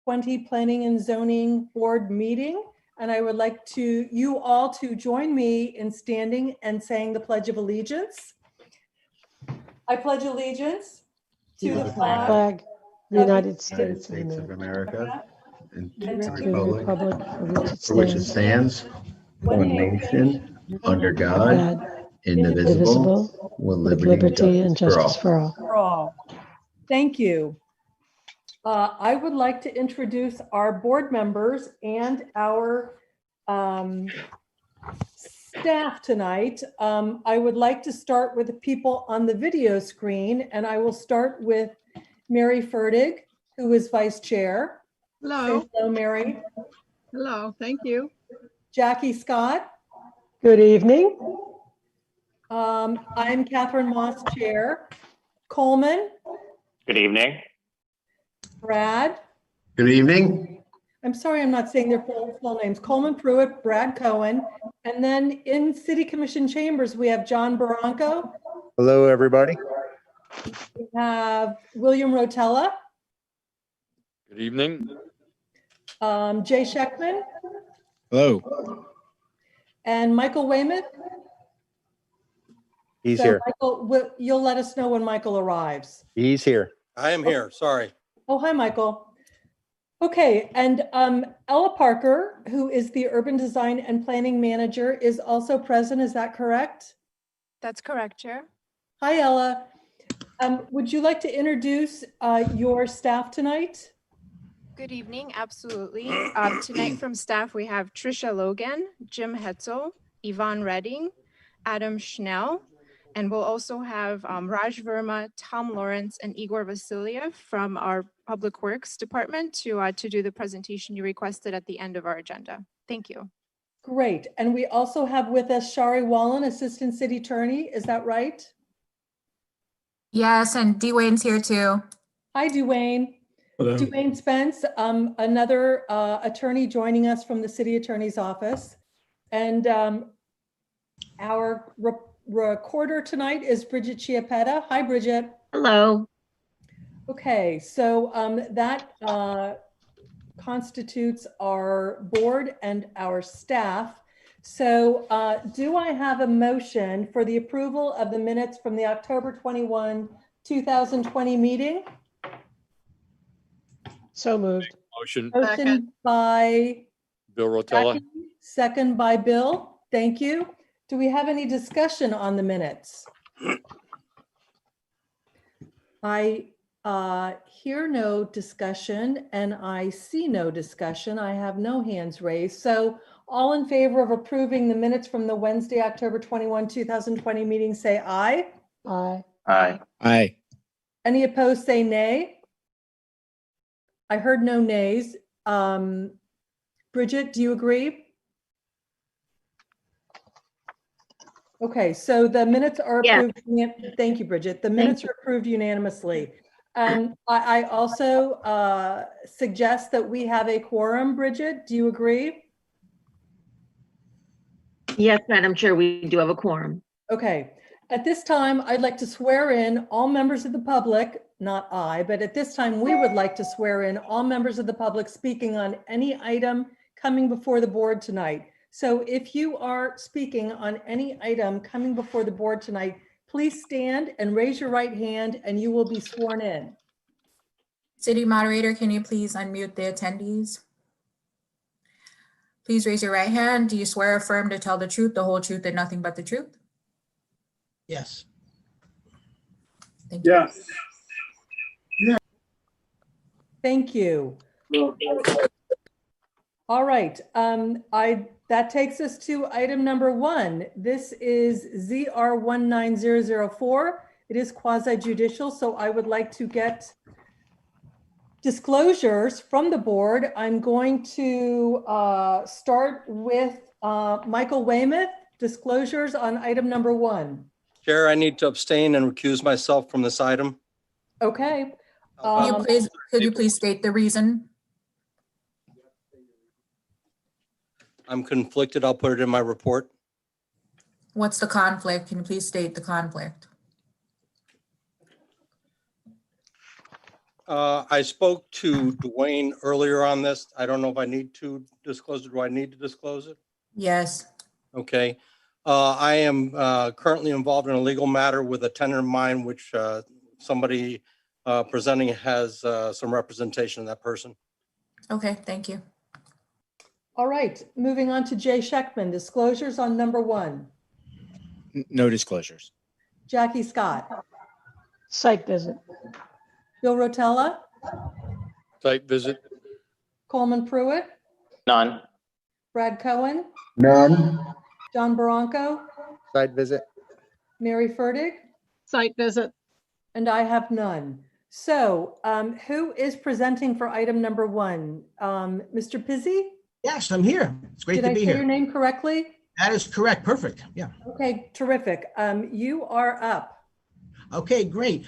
2020 Planning and Zoning Board meeting. And I would like you all to join me in standing and saying the Pledge of Allegiance. I pledge allegiance to the flag of the United States of America and to the republic for which it stands, one nation, under God, indivisible, with liberty and justice for all. Thank you. I would like to introduce our board members and our staff tonight. I would like to start with the people on the video screen, and I will start with Mary Fertig, who is vice chair. Hello. Say hello, Mary. Hello, thank you. Jackie Scott. Good evening. I'm Catherine Moss, chair. Coleman. Good evening. Brad. Good evening. I'm sorry, I'm not saying their full names. Coleman Pruitt, Brad Cohen. And then in City Commission chambers, we have John Barranco. Hello, everybody. We have William Rotella. Good evening. Jay Scheckman. Hello. And Michael Weymouth. He's So here. Michael, you'll let us know when Michael arrives. He's here. I am here, sorry. Oh, hi, Michael. Okay, and Ella Parker, who is the Urban Design and Planning Manager, is also present. Is that correct? That's correct, Chair. Hi, Ella. Would you like to introduce your staff tonight? Good evening, absolutely. Tonight from staff, we have Trisha Logan, Jim Hetzel, Yvonne Redding, Adam Schnell, and we'll also have Raj Verma, Tom Lawrence, and Igor Vasiliev from our Public Works Department to do the presentation you requested at the end of our agenda. Thank you. Great. And we also have with us Shari Wallen, Assistant City Attorney. Is that right? Yes, and Dwayne's here too. Hi, Dwayne. Hello. Dwayne Spence, another attorney joining us from the City Attorney's Office. And our recorder tonight is Bridget Chiappetta. Hi, Bridget. Hello. Okay, so that constitutes our board and our staff. So do I have a motion for the approval of the minutes from the October 21, 2020 meeting? So moved. Motion, Motion by Bill Rotella. Jackie, second by Bill. Thank you. Do we have any discussion on the minutes? I hear no discussion and I see no discussion. I have no hands raised. So all in favor of approving the minutes from the Wednesday, October 21, 2020 meeting, say aye. Aye. Aye. Aye. Any opposed, say nay. I heard no nays. Bridget, do you agree? Okay, so the minutes are approved. Thank you, Bridget. The minutes are approved unanimously. I also suggest that we have a quorum. Bridget, do you agree? Yes, Madam Chair, we do have a quorum. Okay. At this time, I'd like to swear in all members of the public, not I, but at this time, we would like to swear in all members of the public speaking on any item coming before the board tonight. So if you are speaking on any item coming before the board tonight, please stand and raise your right hand and you will be sworn in. City moderator, can you please unmute the attendees? Please raise your right hand. Do you swear or affirm to tell the truth, the whole truth, and nothing but the truth? Yes. Thank you. Yes. Thank you. All right, that takes us to item number 1. This is ZR 19004. It is quasi-judicial, so I would like to get disclosures from the board. I'm going to start with Michael Weymouth, disclosures on item number 1. Chair, I need to abstain and recuse myself from this item. Okay. Could you please state the reason? I'm conflicted. I'll put it in my report. What's the conflict? Can you please state the conflict? I spoke to Dwayne earlier on this. I don't know if I need to disclose it. Do I need to disclose it? Yes. Okay. I am currently involved in a legal matter with a tenant of mine, which somebody presenting has some representation of that person. Okay, thank you. All right, moving on to Jay Scheckman, disclosures on number 1. No disclosures. Jackie Scott, Site visit. Bill Rotella, Site visit, Coleman Pruitt, None. Brad Cohen, None. John Baranco, Site visit. Mary Fertig, Site visit. and I have none. So who is presenting for item number 1? Mr. Pizzi? Yes, I'm here. It's great Did to I be say here. your name correctly? That is correct. Perfect. Yeah. Okay, terrific. You are up. Okay, great.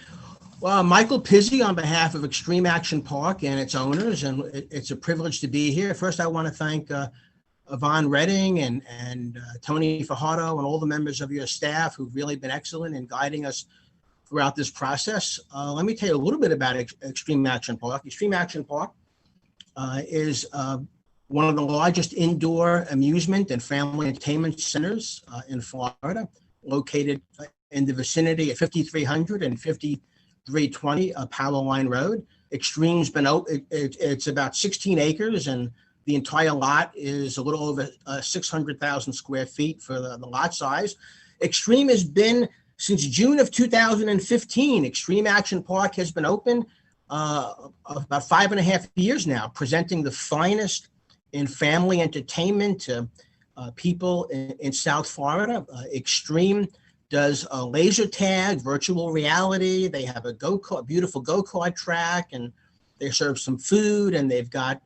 Well, Michael Pizzi on behalf of Extreme Action Park and its owners, and it's a privilege to be here. First, I want to thank Yvonne Redding and Tony Fajardo and all the members of your staff who've really been excellent in guiding us throughout this process. Let me tell you a little bit about Extreme Action Park. Extreme Action Park is one of the largest indoor amusement and family entertainment centers in Florida, located in the vicinity of 5300 and 5320 Power Line Road. Extreme's been open. It's about 16 acres, and the entire lot is a little over 600,000 square feet for the lot size. Extreme has been since June of 2015. Extreme Action Park has been open about 5.5 years now, presenting the finest in family entertainment to people in South Florida. Extreme does a laser tag, virtual reality. They have a beautiful go-kart track, and they serve some food, and they've got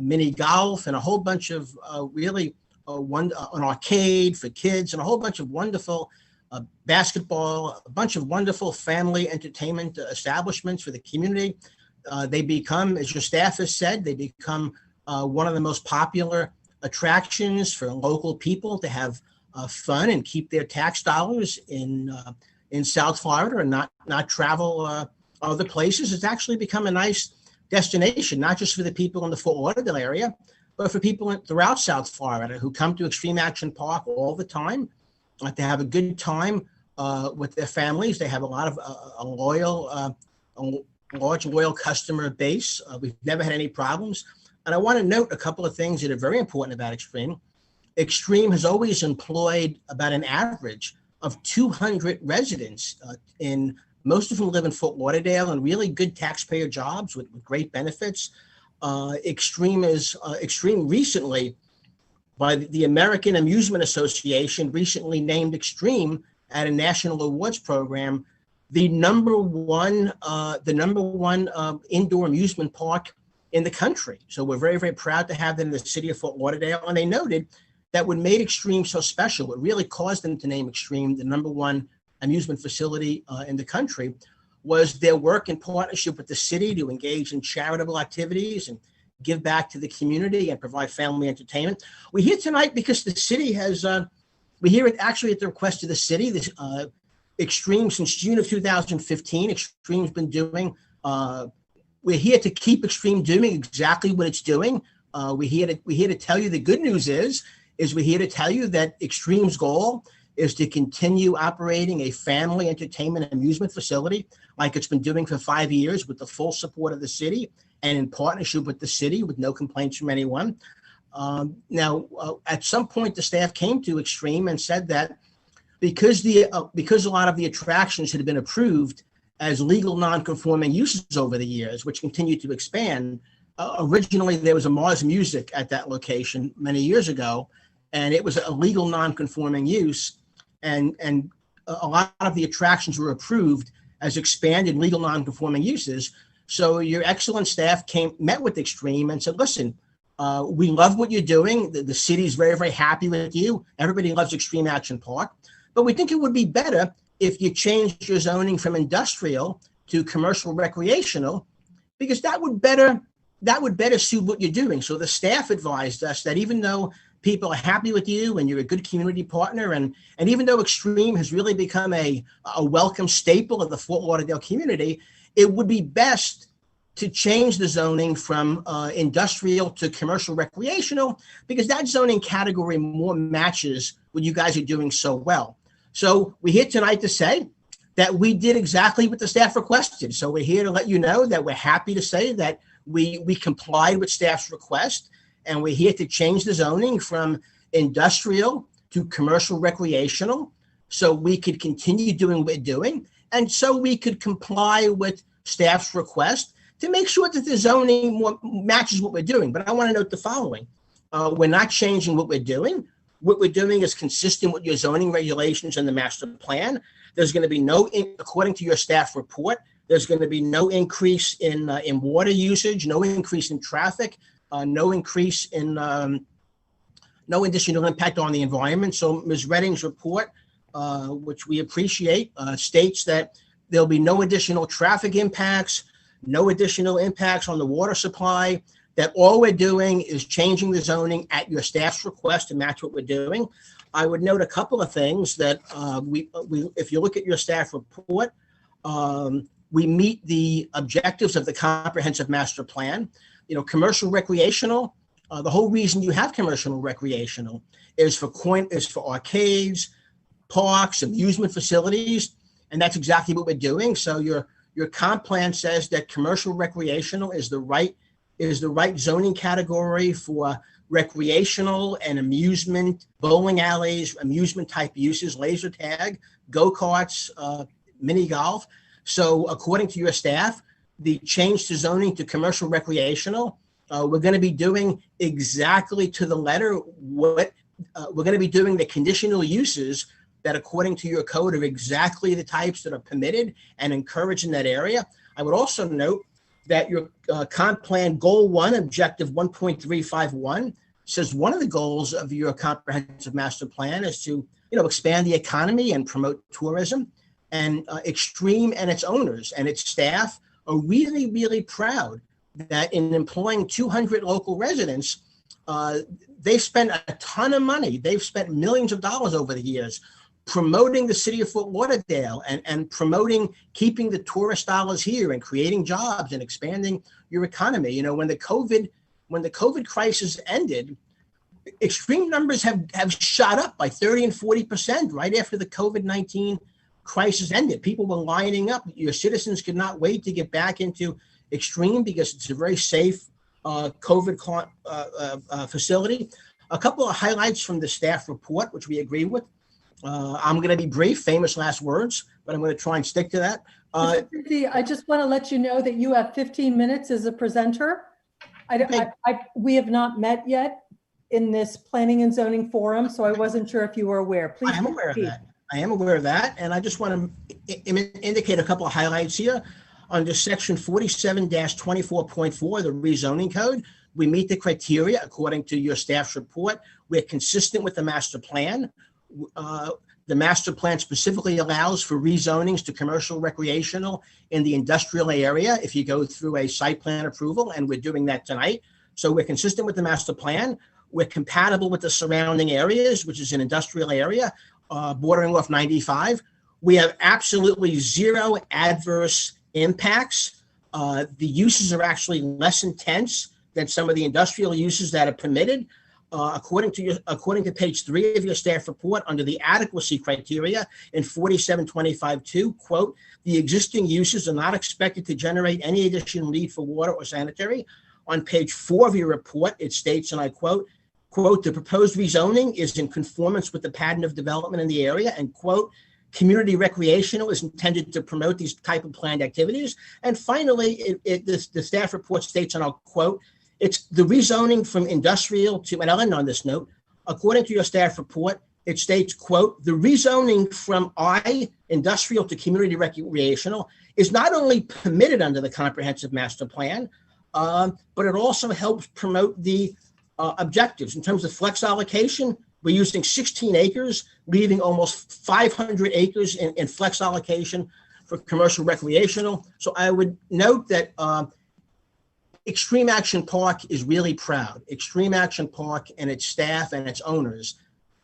mini golf and a whole bunch of an arcade for kids, and a whole bunch of wonderful basketball, a bunch of wonderful family entertainment establishments for the community. They become, as your staff has said, they become one of the most popular attractions for local people to have fun and keep their tax dollars in South Florida and not travel other places. It's actually become a nice destination, not just for the people in the Fort Lauderdale area, but for people throughout South Florida who come to Extreme Action Park all the time to have a good time with their families. They have a lot of a large loyal customer base. We've never had any problems. And I want to note a couple of things that are very important about Extreme. Extreme has always employed about an average of 200 residents, most of whom live in Fort Lauderdale, and really good taxpayer jobs with great benefits. Extreme recently, by the American Amusement Association, recently named Extreme at a national awards program the number one indoor amusement park in the country. So we're very, very proud to have them in the city of Fort Lauderdale. And they noted that what made Extreme so special, what really caused them to name Extreme the number one amusement facility in the country, was their work in partnership with the city to engage in charitable activities and give back to the community and provide family entertainment. We're here tonight because the city has, we're here actually at the request of the city. This Extreme, since June of 2015, Extreme's been doing, we're here to keep Extreme doing exactly what it's doing. We're here to tell you the good news is we're here to tell you that Extreme's goal is to continue operating a family entertainment and amusement facility like it's been doing for 5 years with the full support of the city and in partnership with the city with no complaints from anyone. At some point, the staff came to Extreme and said that because a lot of the attractions had been approved as legal non-conforming uses over the years, which continue to expand. Originally, there was a Mars Music at that location many years ago, and it was a legal non-conforming use. And a lot of the attractions were approved as expanded legal non-conforming uses. So your excellent staff met with Extreme and said, listen, we love what you're doing. The city's very, very happy with you. Everybody loves Extreme Action Park. But we think it would be better if you changed your zoning from industrial to commercial recreational, because that would better suit what you're doing. So the staff advised us that even though people are happy with you and you're a good community partner, and even though Extreme has really become a welcome staple of the Fort Lauderdale community, it would be best to change the zoning from industrial to commercial recreational, because that zoning category more matches what you guys are doing so well. So we're here tonight to say that we did exactly what the staff requested. So we're here to let you know that we're happy to say that we complied with staff's request, and we're here to change the zoning from industrial to commercial recreational, so we could continue doing what we're doing, and so we could comply with staff's request to make sure that the zoning more matches what we're doing. But I want to note the following. We're not changing what we're doing. What we're doing is consistent with your zoning regulations and the master plan. There's going to be according to your staff report, there's going to be no increase in water usage, no increase in traffic, no increase in no additional impact on the environment. So Ms. Redding's report, which we appreciate, states that there'll be no additional traffic impacts, no additional impacts on the water supply, that all we're doing is changing the zoning at your staff's request to match what we're doing. I would note a couple of things that if you look at your staff report, we meet the objectives of the comprehensive master plan. You know, commercial recreational, the whole reason you have commercial recreational is for arcades, parks, amusement facilities, and that's exactly what we're doing. So your comp plan says that commercial recreational is the right zoning category for recreational and amusement, bowling alleys, amusement type uses, laser tag, go-karts, mini golf. So according to your staff, the change to zoning to commercial recreational, we're going to be doing exactly to the letter what we're going to be doing, the conditional uses that according to your code are exactly the types that are permitted and encouraged in that area. I would also note that your comp plan goal 1, objective 1.351 says one of the goals of your comprehensive master plan is to, expand the economy and promote tourism. And Extreme and its owners and its staff are really, really proud that in employing 200 local residents, they've spent a ton of money. They've spent millions of dollars over the years promoting the city of Fort Lauderdale and promoting keeping the tourist dollars here and creating jobs and expanding your economy. When the COVID crisis ended, Extreme numbers have shot up by 30 and 40% right after the COVID-19 crisis ended. People were lining up. Your citizens could not wait to get back into Extreme because it's a very safe COVID facility. A couple of highlights from the staff report, which we agree with. I'm going to be brief, famous last words, but I'm going to try and stick to that. I just want to let you know that you have 15 minutes as a presenter. We have not met yet in this planning and zoning forum, so I wasn't sure if you were aware. Please. I am aware of that. I am aware of that, and I just want to indicate a couple of highlights here. Under section 47-24.4, the rezoning code, we meet the criteria according to your staff's report. We're consistent with the master plan. The master plan specifically allows for rezonings to commercial recreational in the industrial area if you go through a site plan approval, and we're doing that tonight. So we're consistent with the master plan. We're compatible with the surrounding areas, which is an industrial area bordering off 95. We have absolutely zero adverse impacts. The uses are actually less intense than some of the industrial uses that are permitted. According to page 3 of your staff report, under the adequacy criteria in 47.25.2, quote, the existing uses are not expected to generate any additional need for water or sanitary. On page 4 of your report, it states, and I quote, the proposed rezoning is in conformance with the pattern of development in the area, and quote, community recreational is intended to promote these type of planned activities. And finally, the staff report states, and I'll quote, it's the rezoning from industrial to, and I'll end on this note, according to your staff report, it states, quote, the rezoning from industrial to community recreational is not only permitted under the comprehensive master plan, but it also helps promote the objectives. In terms of flex allocation, we're using 16 acres, leaving almost 500 acres in flex allocation for commercial recreational. So I would note that Extreme Action Park is really proud. Extreme Action Park and its staff and its owners,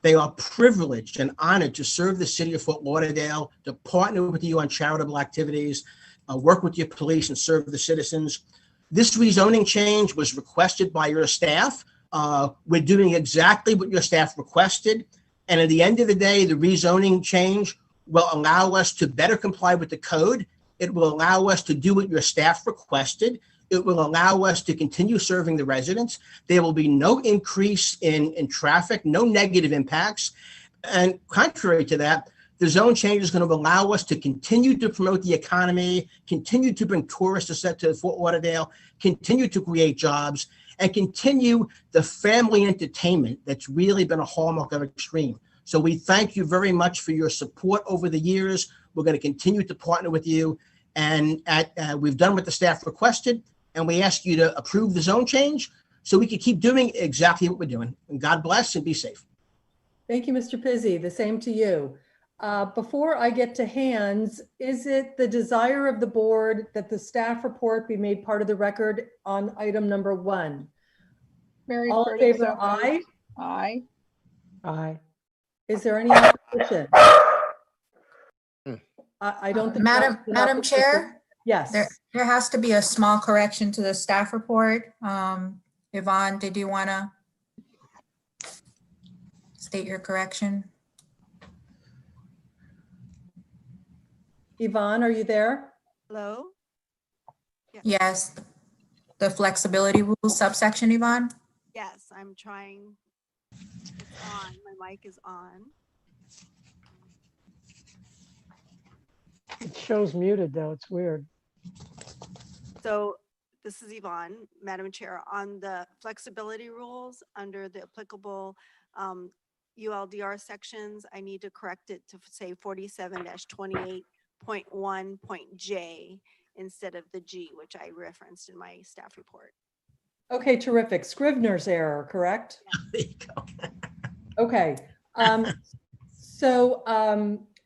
they are privileged and honored to serve the city of Fort Lauderdale, to partner with you on charitable activities, work with your police and serve the citizens. This rezoning change was requested by your staff. We're doing exactly what your staff requested. And at the end of the day, the rezoning change will allow us to better comply with the code. It will allow us to do what your staff requested. It will allow us to continue serving the residents. There will be no increase in traffic, no negative impacts. And contrary to that, the zone change is going to allow us to continue to promote the economy, continue to bring tourists to Fort Lauderdale, continue to create jobs, and continue the family entertainment that's really been a hallmark of Extreme. So we thank you very much for your support over the years. We're going to continue to partner with you. And we've done what the staff requested, and we ask you to approve the zone change so we can keep doing exactly what we're doing. And God bless and be safe. Thank you, Mr. Pizzi. The same to you. Before I get to hands, is it the desire of the board that the staff report be made part of the record on item number 1? Mary All in Purdy, favor, so aye? moved. Aye. Aye. Is there any opposition? I don't think. Madam Chair, Yes. there has to be a small correction to the staff report. Yvonne, did you want to state your correction? Yvonne, are you there? Hello? Yes, the flexibility rules subsection, Yvonne? Yes, I'm trying. It's on. My mic is on. It shows muted though. It's weird. So this is Yvonne, Madam Chair, on the flexibility rules under the applicable ULDR sections. I need to correct it to say 47-28.1.J instead of the G, which I referenced in my staff report. Okay, terrific. Scrivener's error, correct? There you go. Okay.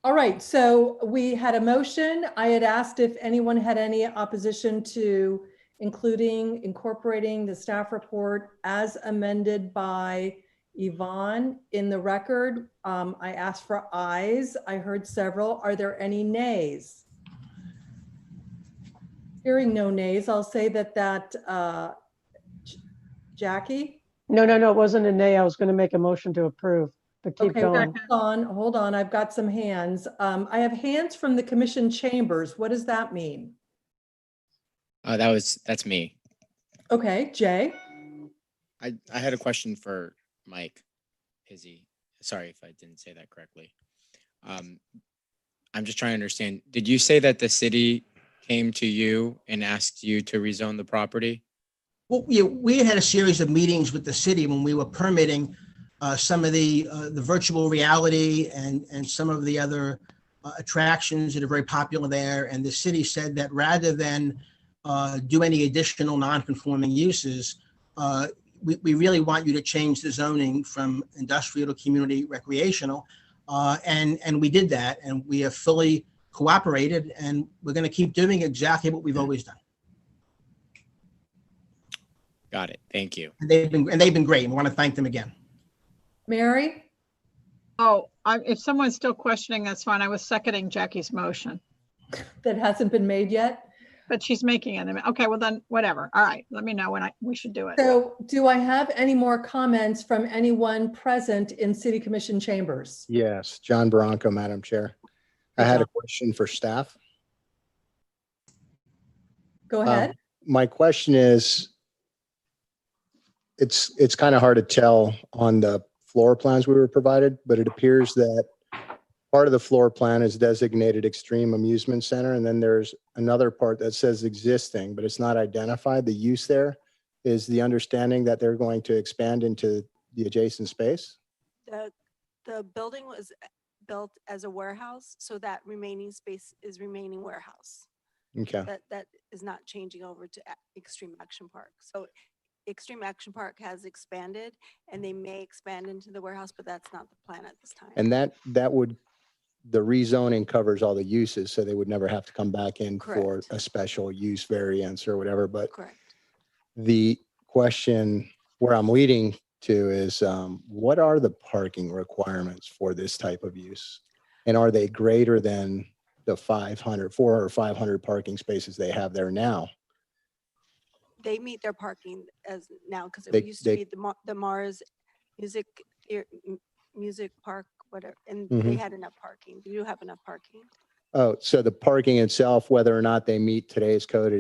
All right. So we had a motion. I had asked if anyone had any opposition to incorporating the staff report as amended by Yvonne in the record. I asked for ayes. I heard several. Are there any nays? Hearing no nays, I'll say that Jackie? No, it wasn't a nay. I was going to make a motion to approve, but keep Okay, going. hold on. I've got some hands. I have hands from the commission chambers. What does that mean? That's me. Okay, Jay? I had a question for Mike Pizzi. Sorry if I didn't say that correctly. I'm just trying to understand. Did you say that the city came to you and asked you to rezone the property? Well, we had a series of meetings with the city when we were permitting some of the virtual reality and some of the other attractions that are very popular there. And the city said that rather than do any additional non-conforming uses, we really want you to change the zoning from industrial to community recreational. And we did that, and we have fully cooperated, and we're going to keep doing exactly what we've always done. Got it. Thank you. And they've been great. We want to thank them again. Mary? Oh, if someone's still questioning, that's fine. I was seconding Jackie's motion, That hasn't been made yet? but she's making it. Okay, well then, whatever. All right, let me know when we should do it. So do I have any more comments from anyone present in City Commission chambers? Yes, John Bronco, Madam Chair. I had a question for staff. Go ahead. My question is, it's kind of hard to tell on the floor plans we were provided, but it appears that part of the floor plan is designated Extreme Amusement Center, and then there's another part that says existing, but it's not identified. The use there is the understanding that they're going to expand into the adjacent space. The building was built as a warehouse, so that remaining space is remaining warehouse. Okay. That is not changing over to Extreme Action Park. So Extreme Action Park has expanded, and they may expand into the warehouse, but that's not the plan at this time. And the rezoning covers all the uses, so they would never have to come back in for a special use variance or whatever. But Correct. the question where I'm leading to is, what are the parking requirements for this type of use? And are they greater than the 400 or 500 parking spaces they have there now? they meet their parking as now, because They- it used to they- be the Mars Music, Music Park, whatever, and they Mhm. had enough parking. Do you have enough parking? Oh, so the parking itself, whether or not they meet today's code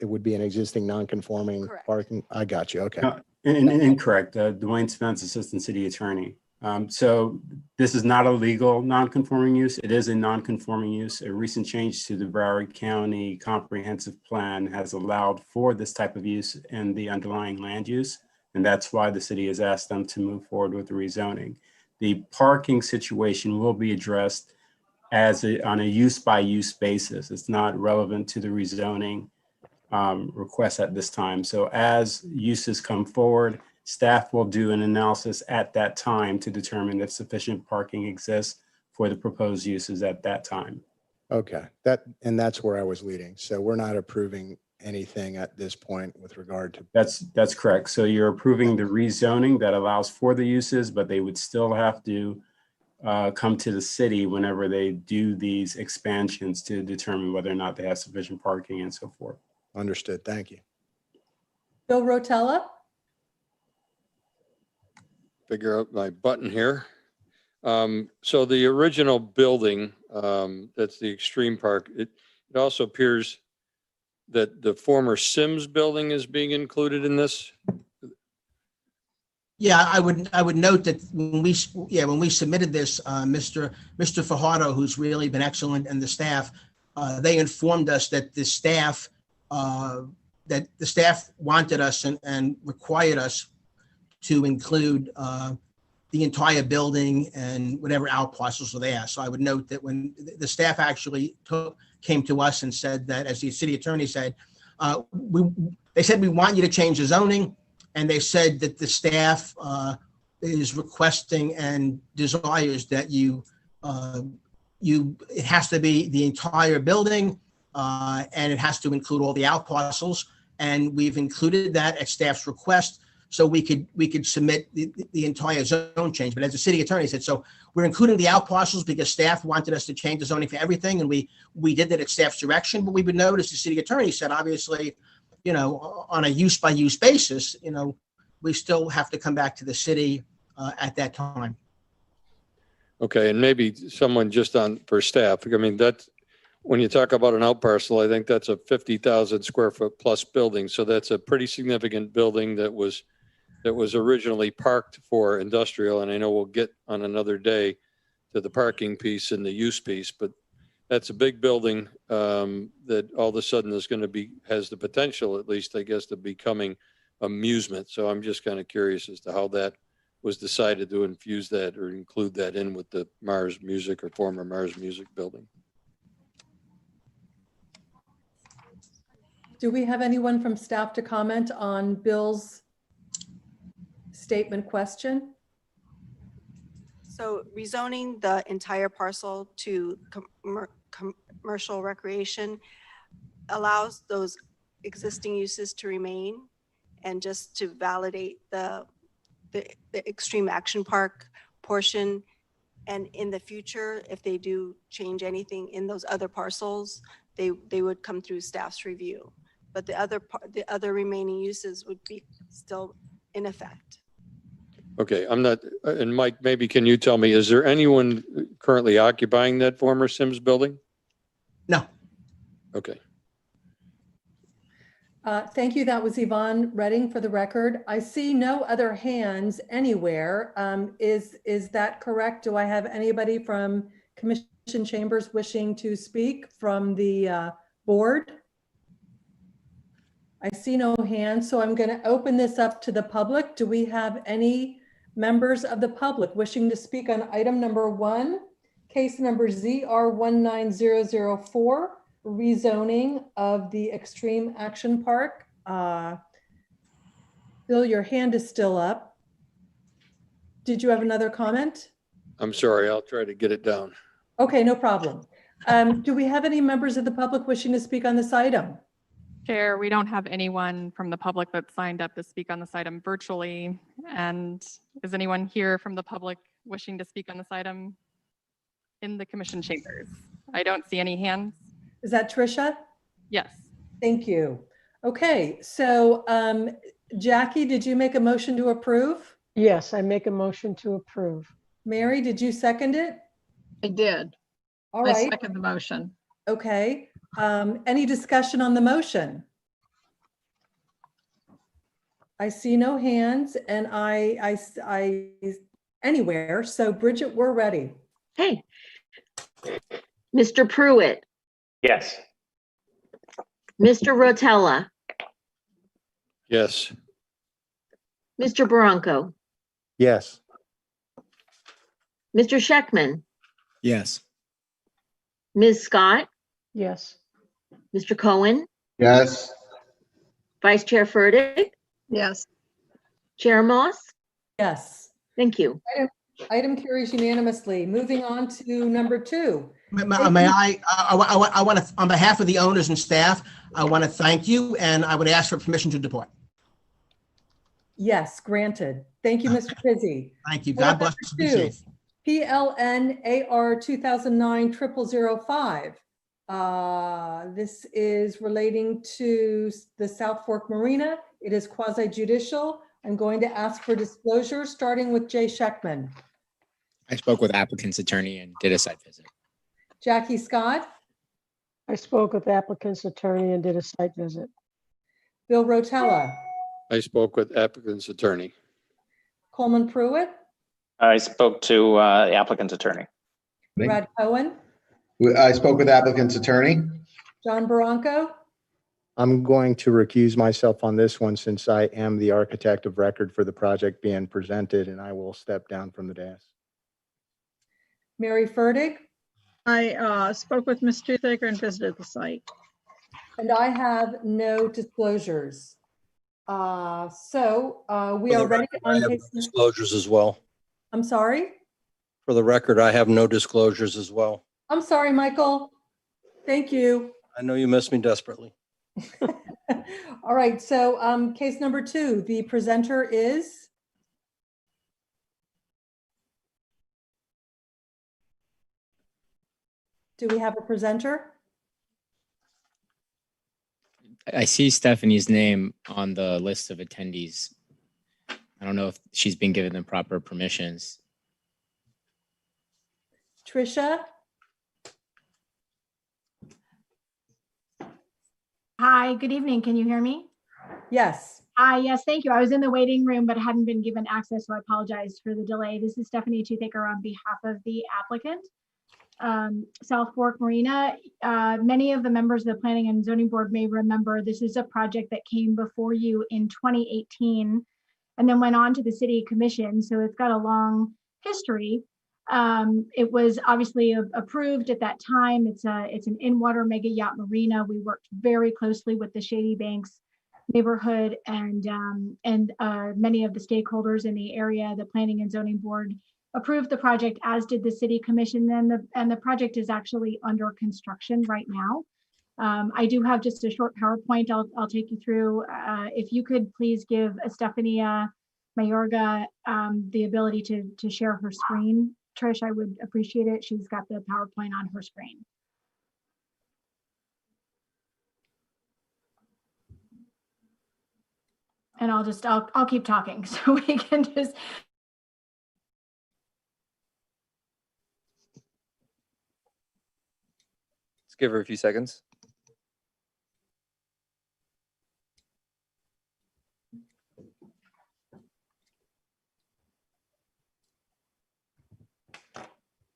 it would be an existing non-conforming Correct. parking? I got you. Okay. No, incorrect. Dwayne Spence, Assistant City Attorney. So this is not a legal non-conforming use. It is a non-conforming use. A recent change to the Broward County Comprehensive Plan has allowed for this type of use in the underlying land use. And that's why the city has asked them to move forward with the rezoning. The parking situation will be addressed on a use by use basis. It's not relevant to the rezoning requests at this time. So as uses come forward, staff will do an analysis at that time to determine if sufficient parking exists for the proposed uses at that time. Okay. That's where I was leading. So we're not approving anything at this point with regard to. That's correct. So you're approving the rezoning that allows for the uses, but they would still have to come to the city whenever they do these expansions to determine whether or not they have sufficient parking and so forth. Understood. Thank you. Bill Rotella? Figure out my button here. So the original building, that's the Extreme Park, it also appears that the former Sims building is being included in this. Yeah, I would note that when we submitted this, Mr. Fajardo, who's really been excellent, and the staff, they informed us that the staff wanted us and required us to include the entire building and whatever outparcels were there. So I would note that when the staff actually came to us and said that, as the city attorney said, they said, we want you to change the zoning. And they said that the staff is requesting and desires that it has to be the entire building and it has to include all the outparcels. And we've included that at staff's request, so we could submit the entire zone change. But as the city attorney said, so we're including the outparcels because staff wanted us to change the zoning for everything, and we did that at staff's direction. But we would notice the city attorney said, obviously, on a use by use basis, we still have to come back to the city at that time. Okay, and maybe someone just for staff. I mean, when you talk about an out parcel, I think that's a 50,000 square foot plus building. So that's a pretty significant building that was originally parked for industrial. And I know we'll get on another day to the parking piece and the use piece, but that's a big building that all of a sudden has the potential, at least, I guess, to becoming amusement. So I'm just kind of curious as to how that was decided to infuse that or include that in with the Mars Music or former Mars Music building. Do we have anyone from staff to comment on Bill's statement question? So rezoning the entire parcel to commercial recreation allows those existing uses to remain, and just to validate the Extreme Action Park portion. And in the future, if they do change anything in those other parcels, they would come through staff's review. But the other remaining uses would be still in effect. Okay, and Mike, maybe can you tell me, is there anyone currently occupying that former Sims building? No. Okay. Thank you. That was Yvonne Redding for the record. I see no other hands anywhere. Is that correct? Do I have anybody from Commission Chambers wishing to speak from the board? I see no hands, so I'm going to open this up to the public. Do we have any members of the public wishing to speak on item number 1, case number ZR19004, rezoning of the Extreme Action Park? Bill, your hand is still up. Did you have another comment? I'm sorry, I'll try to get it down. Okay, no problem. Do we have any members of the public wishing to speak on this item? Chair, we don't have anyone from the public that signed up to speak on this item virtually. And is anyone here from the public wishing to speak on this item in the commission chambers? I don't see any hands. Is that Tricia? Yes. Thank you. Okay, so Jackie, did you make a motion to approve? Yes, I make a motion to approve. Mary, did you second it? I did. All I right, second the motion. okay. Any discussion on the motion? I see no hands and I anywhere. So Bridget, we're ready. Hey, Mr. Pruitt, Yes. Mr. Rotella, Yes. Mr. Barranco, Yes. Mr. Scheckman, Yes. Ms. Scott, Yes. Mr. Cohen, Yes. Vice Chair Furtick, Yes. Chair Moss. Yes. Thank you. Item carries unanimously. Moving on to number 2. May I want to, on behalf of the owners and staff, I want to thank you, and I would ask for permission to depart. Yes, granted. Thank you, Mr. Pizzi. Thank you. God bless you. Be safe. PLN AR 2009-0005. This is relating to the South Fork Marina. It is quasi judicial. I'm going to ask for disclosure, starting with Jay Scheckman. I spoke with applicant's attorney and did a site visit. Jackie Scott, I spoke with the applicant's attorney and did a site visit. Bill Rotella, I spoke with applicant's attorney. Coleman Pruitt, I spoke to the applicant's attorney. Brad Cohen, I spoke with applicant's attorney. John Barranco, I'm going to recuse myself on this one since I am the architect of record for the project being presented, and I will step down from the dais. Mary Furtick, I spoke with Ms. Toothaker and visited the site. and I have no disclosures. We are ready on case. Disclosures as well. I'm sorry. For the record, I have no disclosures as well. I'm sorry, Michael. Thank you. I know you miss me desperately. All right, so case number 2, the presenter is? Do we have a presenter? I see Stephanie's name on the list of attendees. I don't know if she's been given the proper permissions. Trisha? Hi, good evening. Can you hear me? Yes. Hi, yes, thank you. I was in the waiting room, but hadn't been given access, so I apologize for the delay. This is Stephanie Toothaker on behalf of the applicant. South Fork Marina. Many of the members of the Planning and Zoning Board may remember this is a project that came before you in 2018 and then went on to the City Commission, so it's got a long history. It was obviously approved at that time. It's an in-water mega yacht marina. We worked very closely with the Shady Banks neighborhood and many of the stakeholders in the area. The Planning and Zoning Board approved the project, as did the City Commission, and the project is actually under construction right now. I do have just a short PowerPoint I'll take you through. If you could please give Estefania Mayorga the ability to share her screen. Trish, I would appreciate it. She's got the PowerPoint on her screen. And I'll keep talking so we can just. Let's give her a few seconds.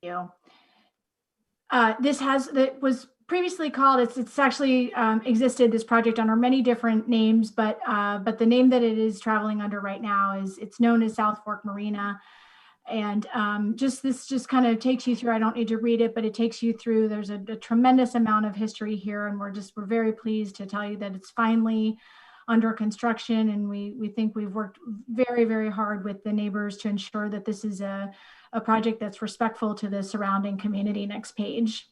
You. That was previously called, it's actually existed, this project, under many different names, but the name that it is traveling under right now it's known as South Fork Marina. And this just kind of takes you through, I don't need to read it, but it takes you through, there's a tremendous amount of history here, and we're very pleased to tell you that it's finally under construction, and we think we've worked very, very hard with the neighbors to ensure that this is a project that's respectful to the surrounding community. Next page.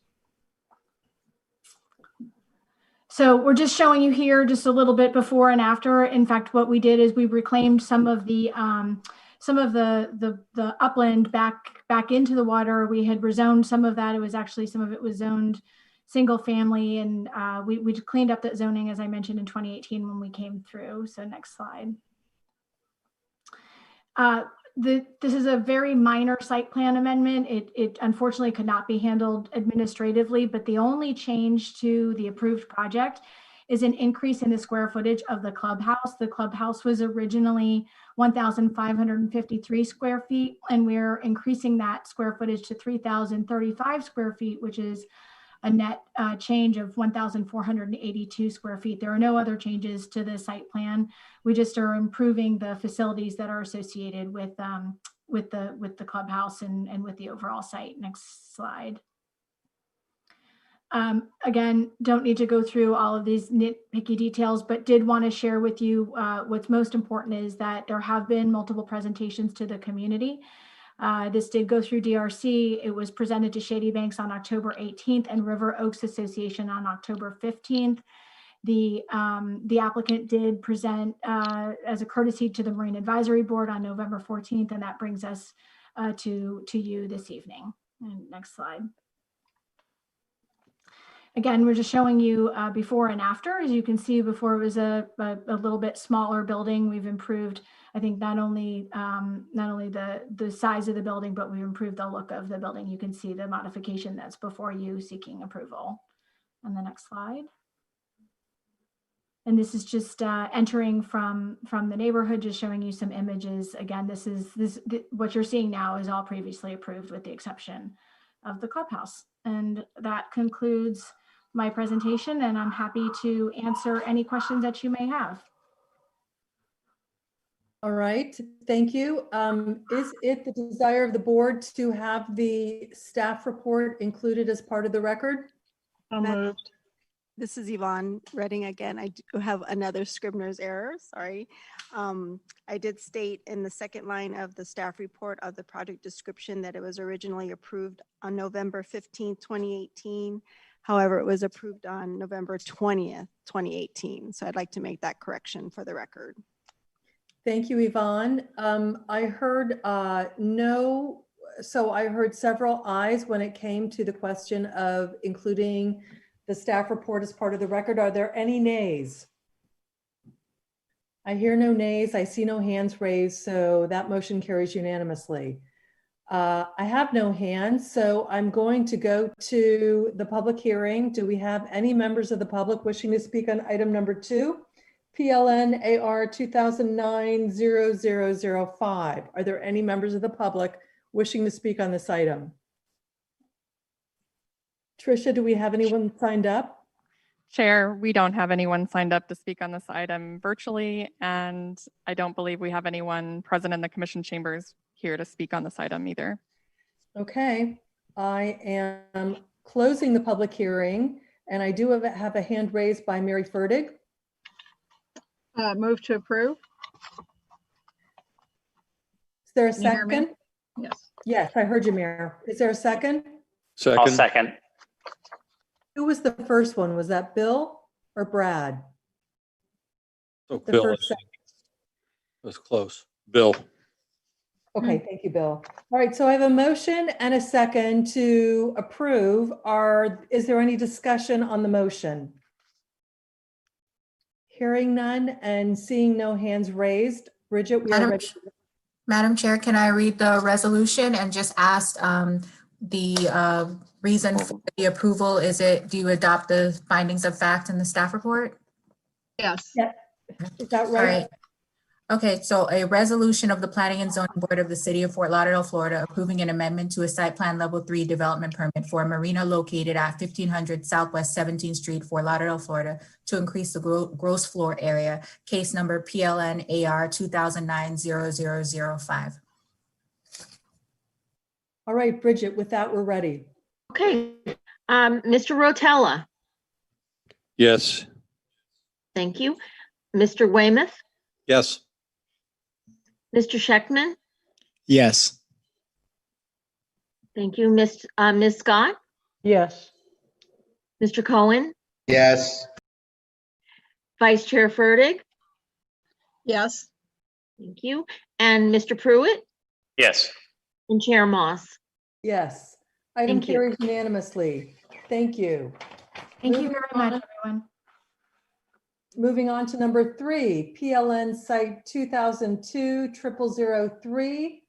So we're just showing you here just a little bit before and after. In fact, what we did is we reclaimed some of the upland back into the water. We had rezoned some of that. Some of it was zoned single family, and we cleaned up that zoning, as I mentioned, in 2018 when we came through. So next slide. This is a very minor site plan amendment. It unfortunately could not be handled administratively, but the only change to the approved project is an increase in the square footage of the clubhouse. The clubhouse was originally 1,553 square feet, and we're increasing that square footage to 3,035 square feet, which is a net change of 1,482 square feet. There are no other changes to the site plan. We just are improving the facilities that are associated with the clubhouse and with the overall site. Next slide. Again, don't need to go through all of these nitpicky details, but did want to share with you what's most important is that there have been multiple presentations to the community. This did go through DRC. It was presented to Shady Banks on October 18th and River Oaks Association on October 15th. The applicant did present as a courtesy to the Marine Advisory Board on November 14th, and that brings us to you this evening. And next slide. Again, we're just showing you before and after. As you can see, before it was a little bit smaller building. We've improved, I think, not only the size of the building, but we've improved the look of the building. You can see the modification that's before you seeking approval. On the next slide. And this is just entering from the neighborhood, just showing you some images. Again, what you're seeing now is all previously approved with the exception of the clubhouse. And that concludes my presentation, and I'm happy to answer any questions that you may have. All right, thank you. Is it the desire of the board to have the staff report included as part of the record? This is Yvonne Redding again. I do have another Scribner's error, sorry. I did state in the second line of the staff report of the project description that it was originally approved on November 15th, 2018. However, it was approved on November 20th, 2018. So I'd like to make that correction for the record. Thank you, Yvonne. I heard no, so I heard several ayes when it came to the question of including the staff report as part of the record. Are there any nays? I hear no nays. I see no hands raised, so that motion carries unanimously. I have no hands, so I'm going to go to the public hearing. Do we have any members of the public wishing to speak on item number 2, PLN AR 2009-0005? Are there any members of the public wishing to speak on this item? Tricia, do we have anyone signed up? Chair, we don't have anyone signed up to speak on this item virtually, and I don't believe we have anyone present in the commission chambers here to speak on this item either. Okay, I am closing the public hearing, and I do have a hand raised by Mary Ferdig. Move to approve. Is there a Can you hear me? second? Yes. Yes, I heard you, Mayor. Is there a second? Second. I'll second. Who was the first one? Was that Bill or Brad? So The Bill, first that's close. Bill. Okay, thank you, Bill. All right, so I have a motion and a second to approve. Is there any discussion on the motion? Hearing none and seeing no hands raised. Bridget, we are ready. Madam Chair, can I read the resolution and just ask the reason for the approval? Do you adopt the findings of fact in the staff report? Yes. Yeah. Is that All right? right. Okay, so a resolution of the Planning and Zoning Board of the City of Fort Lauderdale, Florida, approving an amendment to a site plan level 3 development permit for a marina located at 1500 Southwest 17th Street, Fort Lauderdale, Florida, to increase the gross floor area, case number PLN AR 2009-0005. All right, Bridget, with that, we're ready. Okay, Mr. Rotella, Yes. thank you. Mr. Weymouth, Yes. Mr. Schechtman, Yes. thank you. Ms. Scott, Yes. Mr. Cohen, Yes. Vice Chair Fertig, Yes. thank you. And Mr. Pruitt Yes. and Chair Moss. Yes, item Thank you. carries unanimously. Thank you. Thank you Moving very on- much, everyone. Moving on to number 3, PLN Site 2002-0003.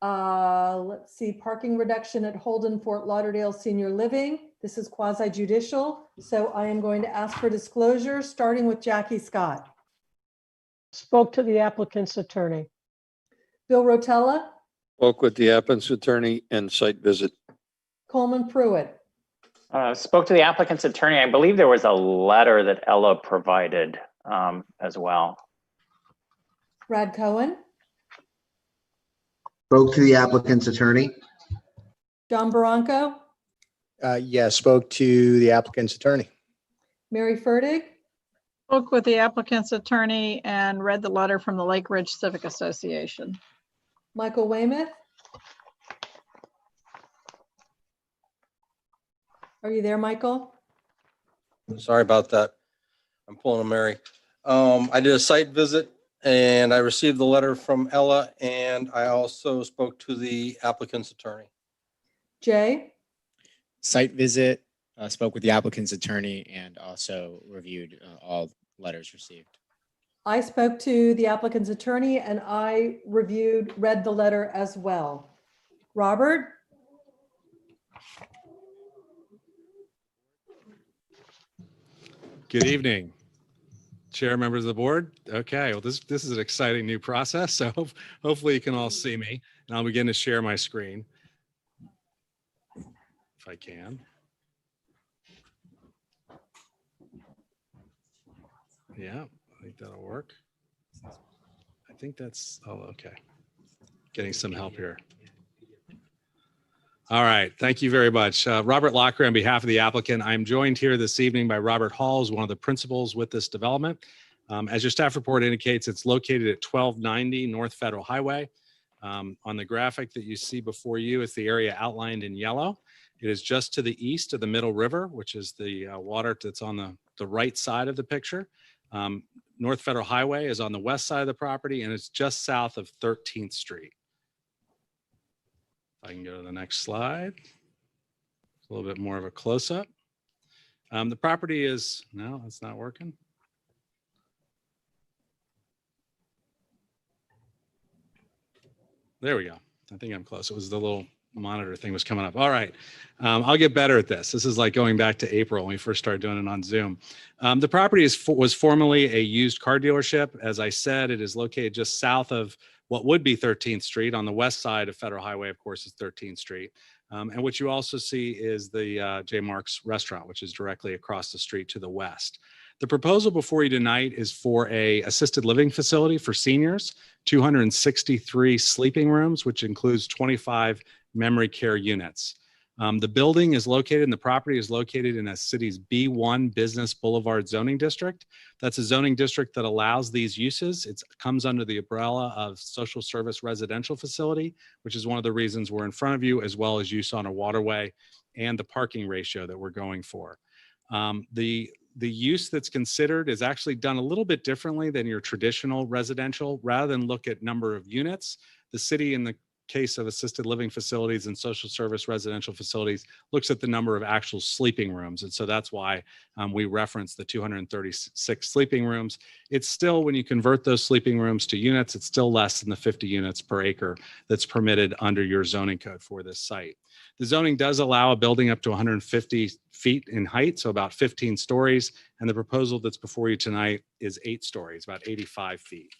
Let's see, parking reduction at Holden Fort Lauderdale Senior Living. This is quasi judicial, so I am going to ask for disclosure, starting with Jackie Scott. Spoke to the applicant's attorney. Bill Rotella, Spoke with the applicant's attorney and site visit. Coleman Pruitt, Spoke to the applicant's attorney. I believe there was a letter that Ella provided as well. Brad Cohen, Spoke to the applicant's attorney. John Baranco, Yes, spoke to the applicant's attorney. Mary Fertig, Spoke with the applicant's attorney and read the letter from the Lake Ridge Civic Association. Michael Weymouth. Are you there, Michael? Sorry about that. I'm pulling a Mary. I did a site visit and I received the letter from Ella, and I also spoke to the applicant's attorney. Jay, Site visit, spoke with the applicant's attorney and also reviewed all letters received. I spoke to the applicant's attorney and I read the letter as well. Robert, Good evening, Chair, members of the board. Okay, well, this is an exciting new process, so hopefully you can all see me, and I'll begin to share my screen if I can. Yeah, I think that'll work. I think that's, oh, okay. Getting some help here. All right, thank you very much. Robert Locker on behalf of the applicant. I'm joined here this evening by Robert Halls, one of the principals with this development. As your staff report indicates, it's located at 1290 North Federal Highway. On the graphic that you see before you is the area outlined in yellow. It is just to the east of the Middle River, which is the water that's on the right side of the picture. North Federal Highway is on the west side of the property, and it's just south of 13th Street. I can go to the next slide. A little bit more of a close-up. The property is, no, it's not working. There we go. I think I'm close. It was the little monitor thing was coming up. All right. I'll get better at this. This is like going back to April when we first started doing it on Zoom. The property was formerly a used car dealership. As I said, it is located just south of what would be 13th Street. On the west side of Federal Highway, of course, is 13th Street. And what you also see is the J. Mark's restaurant, which is directly across the street to the west. The proposal before you tonight is for a assisted living facility for seniors, 263 sleeping rooms, which includes 25 memory care units. The building is located and the property is located in a city's B1 Business Boulevard zoning district. That's a zoning district that allows these uses. It comes under the umbrella of social service residential facility, which is one of the reasons we're in front of you, as well as use on a waterway and the parking ratio that we're going for. The use that's considered is actually done a little bit differently than your traditional residential. Rather than look at number of units, the city, in the case of assisted living facilities and social service residential facilities, looks at the number of actual sleeping rooms. And so that's why we reference the 236 sleeping rooms. It's still, when you convert those sleeping rooms to units, it's still less than the 50 units per acre that's permitted under your zoning code for this site. The zoning does allow a building up to 150 feet in height, so about 15 stories. And the proposal that's before you tonight is 8 stories, about 85 feet.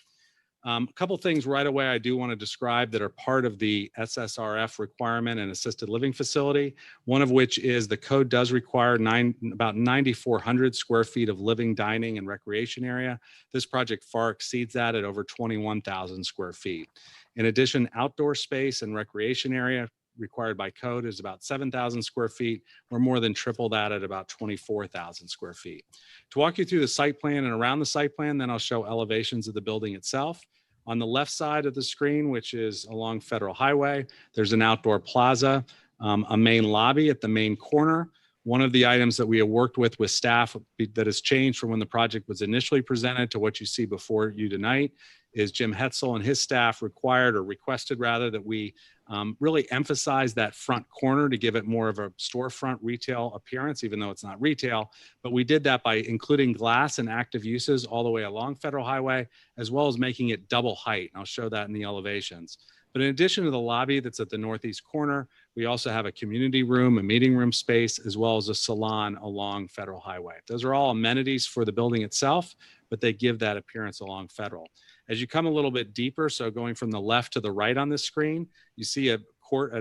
A couple things right away I do want to describe that are part of the SSRF requirement and assisted living facility. One of which is the code does require about 9,400 square feet of living, dining, and recreation area. This project far exceeds that at over 21,000 square feet. In addition, outdoor space and recreation area required by code is about 7,000 square feet. We're more than triple that at about 24,000 square feet. To walk you through the site plan and around the site plan, then I'll show elevations of the building itself. On the left side of the screen, which is along Federal Highway, there's an outdoor plaza, a main lobby at the main corner. One of the items that we have worked with staff that has changed from when the project was initially presented to what you see before you tonight is Jim Hetzel and his staff required, or requested rather, that we really emphasize that front corner to give it more of a storefront retail appearance, even though it's not retail. But we did that by including glass and active uses all the way along Federal Highway, as well as making it double height. And I'll show that in the elevations. But in addition to the lobby that's at the northeast corner, we also have a community room, a meeting room space, as well as a salon along Federal Highway. Those are all amenities for the building itself, but they give that appearance along Federal. As you come a little bit deeper, so going from the left to the right on this screen, you see an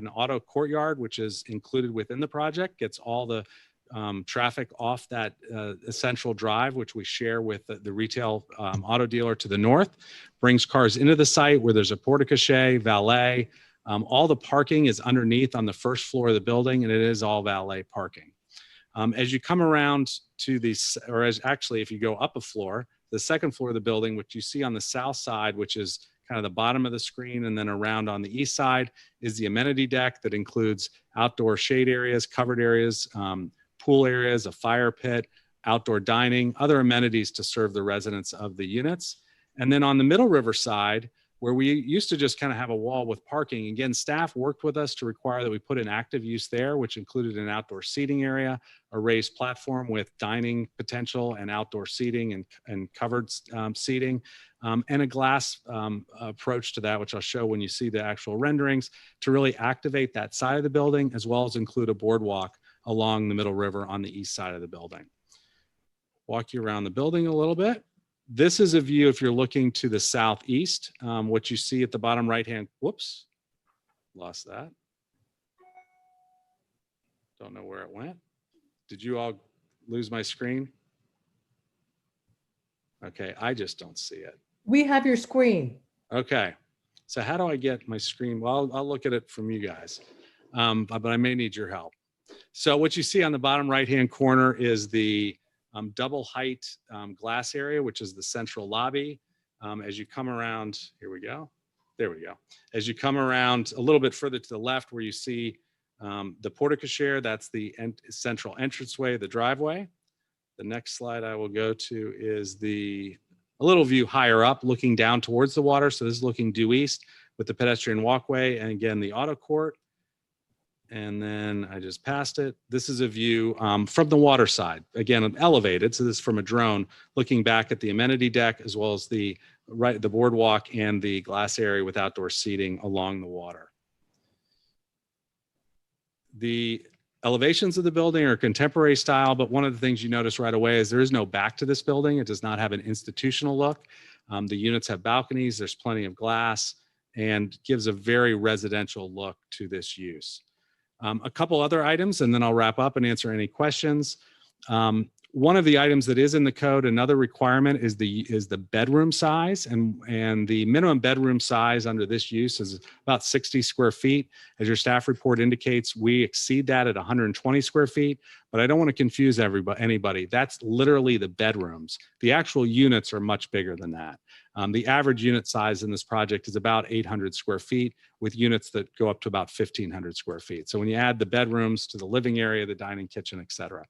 auto courtyard, which is included within the project, gets all the traffic off that essential drive, which we share with the retail auto dealer to the north, brings cars into the site where there's a porte cochere, valet. All the parking is underneath on the first floor of the building, and it is all valet parking. As you come around to these, or as actually, if you go up a floor, the second floor of the building, which you see on the south side, which is kind of the bottom of the screen, and then around on the east side is the amenity deck that includes outdoor shade areas, covered areas, pool areas, a fire pit, outdoor dining, other amenities to serve the residents of the units. And then on the Middle River side, where we used to just kind of have a wall with parking, again, staff worked with us to require that we put an active use there, which included an outdoor seating area, a raised platform with dining potential and outdoor seating and covered seating, and a glass approach to that, which I'll show when you see the actual renderings, to really activate that side of the building, as well as include a boardwalk along the Middle River on the east side of the building. Walk you around the building a little bit. This is a view if you're looking to the southeast. What you see at the bottom right-hand, whoops, lost that. Don't know where it went. Did you all lose my screen? Okay, I just don't see it. We have your screen. Okay, so how do I get my screen? Well, I'll look at it from you guys, but I may need your help. So what you see on the bottom right-hand corner is the double height glass area, which is the central lobby. As you come around, here we go. There we go. As you come around a little bit further to the left where you see the porte cochere, that's the central entranceway, the driveway. The next slide I will go to is a little view higher up looking down towards the water. So this is looking due east with the pedestrian walkway and again, the auto court. And then I just passed it. This is a view from the water side, again, elevated. So this is from a drone looking back at the amenity deck, as well as the boardwalk and the glass area with outdoor seating along the water. The elevations of the building are contemporary style, but one of the things you notice right away is there is no back to this building. It does not have an institutional look. The units have balconies, there's plenty of glass, and gives a very residential look to this use. A couple other items, and then I'll wrap up and answer any questions. One of the items that is in the code, another requirement is the bedroom size, and the minimum bedroom size under this use is about 60 square feet. As your staff report indicates, we exceed that at 120 square feet, but I don't want to confuse anybody. That's literally the bedrooms. The actual units are much bigger than that. The average unit size in this project is about 800 square feet, with units that go up to about 1,500 square feet. So when you add the bedrooms to the living area, the dining kitchen, et cetera.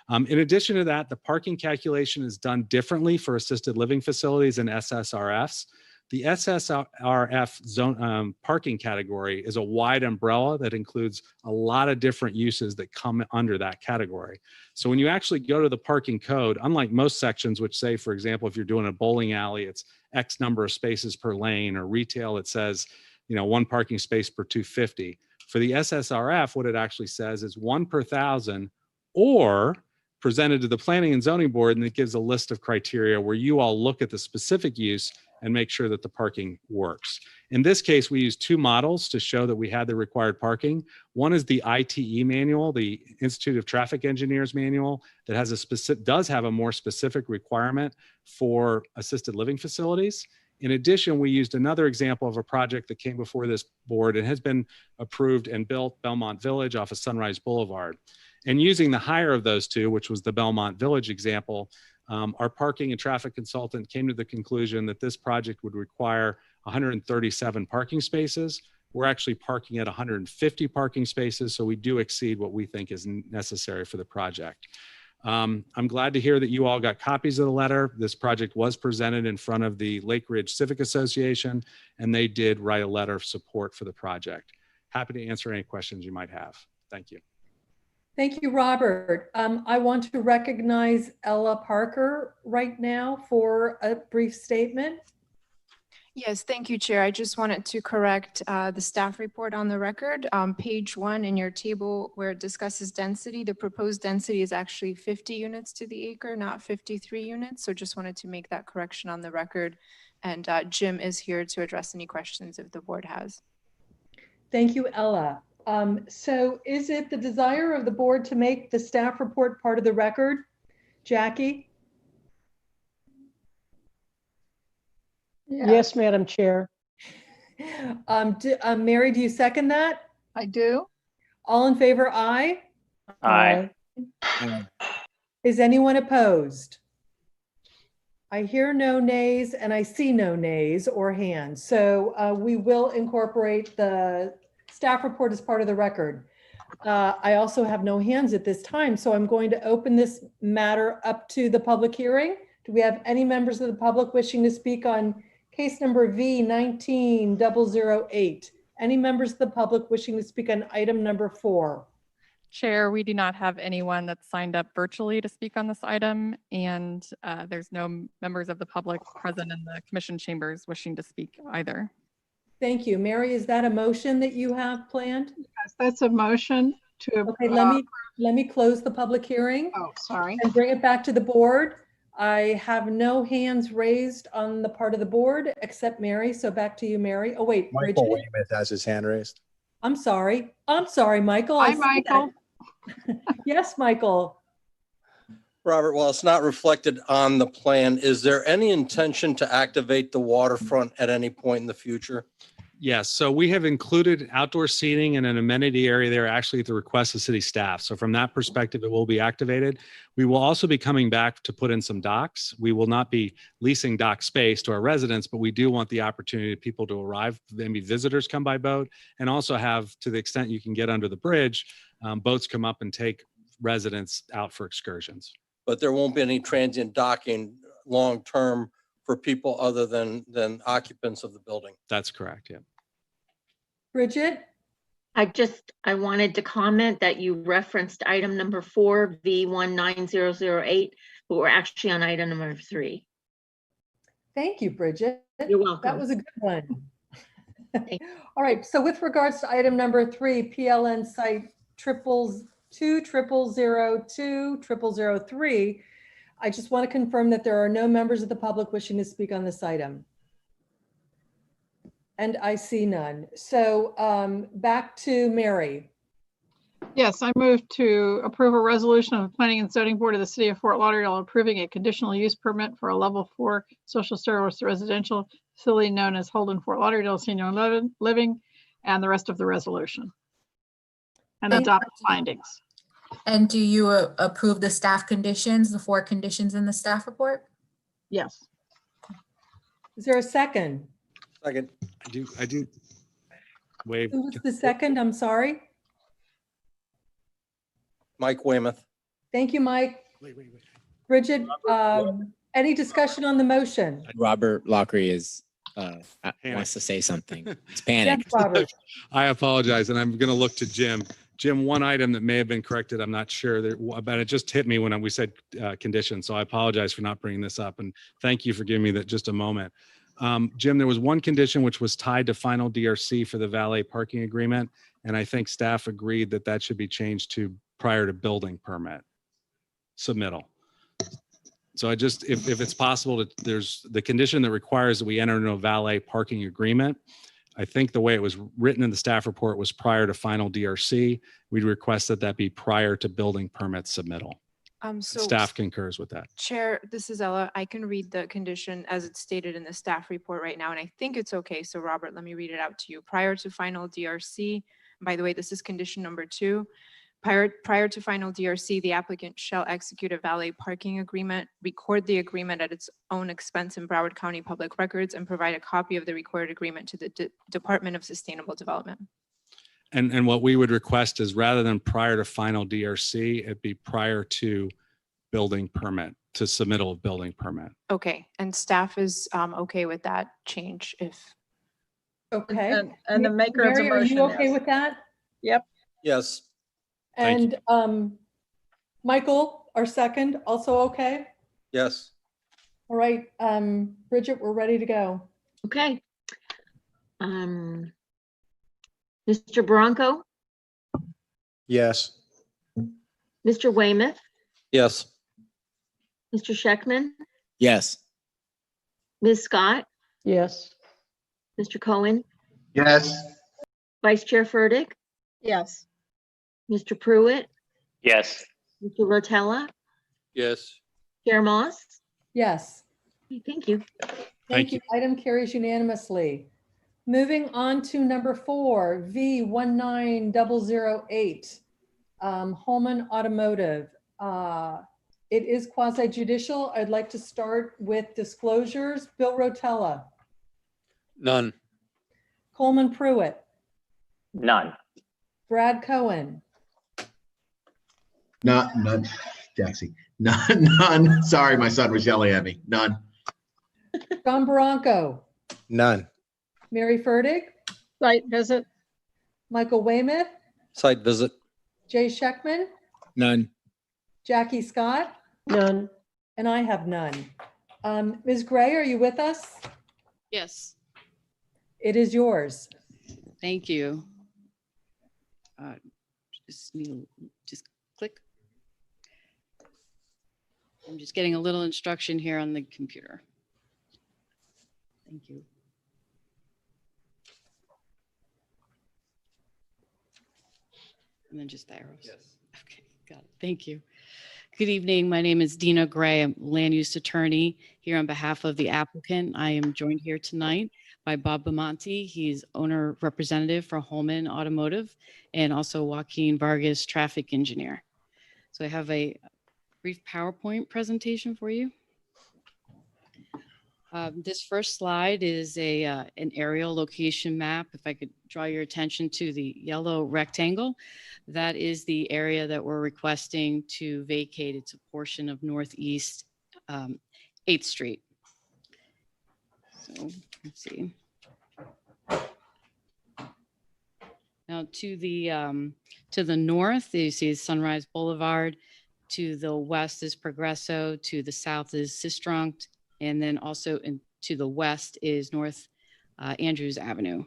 In addition to that, the parking calculation is done differently for assisted living facilities and SSRFs. The SSRF zone parking category is a wide umbrella that includes a lot of different uses that come under that category. So when you actually go to the parking code, unlike most sections, which say, for example, if you're doing a bowling alley, it's X number of spaces per lane, or retail, it says, one parking space per 250. For the SSRF, what it actually says is 1 per 1,000, or presented to the Planning and Zoning Board, and it gives a list of criteria where you all look at the specific use and make sure that the parking works. In this case, we use two models to show that we had the required parking. One is the ITE manual, the Institute of Traffic Engineers manual, that has does have a more specific requirement for assisted living facilities. In addition, we used another example of a project that came before this board and has been approved and built, Belmont Village off of Sunrise Boulevard. And using the higher of those two, which was the Belmont Village example, our parking and traffic consultant came to the conclusion that this project would require 137 parking spaces. We're actually parking at 150 parking spaces, so we do exceed what we think is necessary for the project. I'm glad to hear that you all got copies of the letter. This project was presented in front of the Lake Ridge Civic Association, and they did write a letter of support for the project. happy to answer any questions you might have. Thank you. Thank you, Robert. I want to recognize Ella Parker right now for a brief statement. Yes, thank you, Chair. I just wanted to correct the staff report on the record. Page 1 in your table where it discusses density, the proposed density is actually 50 units to the acre, not 53 units. So just wanted to make that correction on the record. And Jim is here to address any questions if the board has. Thank you, Ella. So is it the desire of the board to make the staff report part of the record? Jackie? Yes, Madam Chair. Mary, do you second that? I do. All in favor, aye? Aye. Is anyone opposed? I hear no nays and I see no nays or hands. So we will incorporate the staff report as part of the record. I also have no hands at this time, so I'm going to open this matter up to the public hearing. Do we have any members of the public wishing to speak on case number V19-008? Any members of the public wishing to speak on item number 4? Chair, we do not have anyone that's signed up virtually to speak on this item, and there's no members of the public present in the commission chambers wishing to speak either. Thank you. Mary, is that a motion that you have planned? Yes, that's a motion to. Okay, let me close the public hearing. Oh, sorry. And bring it back to the board. I have no hands raised on the part of the board except Mary. So back to you, Mary. Oh, wait, Michael Bridget. Weymouth has his hand raised. I'm sorry. I'm sorry, Michael. Hi, I see Michael. that. Yes, Michael. Robert, while it's not reflected on the plan, is there any intention to activate the waterfront at any point in the future? Yes, so we have included outdoor seating and an amenity area there actually at the request of city staff. So from that perspective, it will be activated. We will also be coming back to put in some docks. We will not be leasing dock space to our residents, but we do want the opportunity of people to arrive, maybe visitors come by boat, and also have, to the extent you can get under the bridge, boats come up and take residents out for excursions. But there won't be any transient docking long-term for people other than occupants of the building? That's correct, yeah. Bridget? I wanted to comment that you referenced item number 4, V190008, but we're actually on item number 3. Thank you, Bridget. You're welcome. That was a good one. All right, so with regards to item number 3, PLN site 200020003, I just want to confirm that there are no members of the public wishing to speak on this item. And I see none. So back to Mary. Yes, I move to approve a resolution of the Planning and Zoning Board of the City of Fort Lauderdale approving a conditional use permit for a level 4 social service residential facility known as Holden Fort Lauderdale Senior Living, and the rest of the resolution. And adopt findings. And do you approve the staff conditions, the 4 conditions in the staff report? Yes. Is there a second? Second. I do. Wave. Who was the second? I'm sorry. Mike Weymouth. Thank you, Mike. Wait. Bridget, any discussion on the motion? Robert Lockery is wants to say something. It's panicked. Yes, Robert. I apologize, and I'm going to look to Jim. Jim, one item that may have been corrected, I'm not sure, but it just hit me when we said conditions, so I apologize for not bringing this up, and thank you for giving me that just a moment. Jim, there was one condition which was tied to final DRC for the valet parking agreement, and I think staff agreed that that should be changed to prior to building permit submittal. So I just, if it's possible, there's the condition that requires that we enter into a valet parking agreement. I think the way it was written in the staff report was prior to final DRC. We'd request that that be prior to building permit submittal. So Staff concurs with that. Chair, this is Ella. I can read the condition as it's stated in the staff report right now, and I think it's okay. So Robert, let me read it out to you. Prior to final DRC, by the way, this is condition number 2. Prior to final DRC, the applicant shall execute a valet parking agreement, record the agreement at its own expense in Broward County Public Records, and provide a copy of the recorded agreement to the Department of Sustainable Development. And what we would request is rather than prior to final DRC, it be prior to building permit, to submittal of building permit. Okay, and staff is okay with that change if Okay. And the maker of the Mary, are you motion okay is. with that? Yep. Yes. Thank And Michael, our second, also okay? Yes. All right, Bridget, we're ready to go. Okay. Mr. Bronco, Yes. Mr. Weymouth, Yes. Mr. Scheckman, Yes. Ms. Scott, Yes. Mr. Cohen, Yes. Vice Chair Furtick, Yes. Mr. Pruitt, Yes. Mr. Rotella, Yes. Chair Moss. Yes. Okay, thank you. Thank you. Item carries unanimously. Moving on to number 4, V19008, Holman Automotive. It is quasi judicial. I'd like to start with disclosures. Bill Rotella, None. Coleman Pruitt, None. Brad Cohen, None. Jaxie. None. Sorry, my son was yelling at me. None. John Bronco, None. Mary Furtick, Site visit. Michael Weymouth, Site visit. Jay Scheckman, None. Jackie Scott, None. and I have none. Ms. Gray, are you with us? Yes, It is yours. thank you. Just click. I'm just getting a little instruction here on the computer. Thank you. And then just the arrows. Yes. Okay, got it. Thank you. Good evening. My name is Dina Gray. I'm land use attorney here on behalf of the applicant. I am joined here tonight by Bob Bamonte. He's owner representative for Holman Automotive, and also Joaquin Vargas, traffic engineer. So I have a brief PowerPoint presentation for you. This first slide is an aerial location map. If I could draw your attention to the yellow rectangle, that is the area that we're requesting to vacate. It's a portion of Northeast 8th Street. So let's see. Now to the north, you see Sunrise Boulevard. To the west is Progresso. To the south is Sistrunk. And then also to the west is North Andrews Avenue.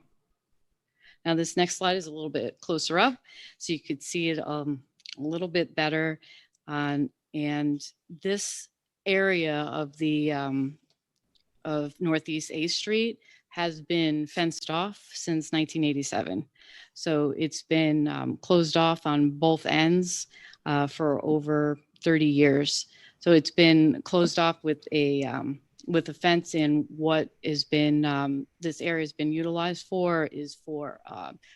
Now this next slide is a little bit closer up, so you could see it a little bit better. And this area of the of Northeast 8th Street has been fenced off since 1987. So it's been closed off on both ends for over 30 years. So it's been closed off with a fence, and what has been this area has been utilized for is for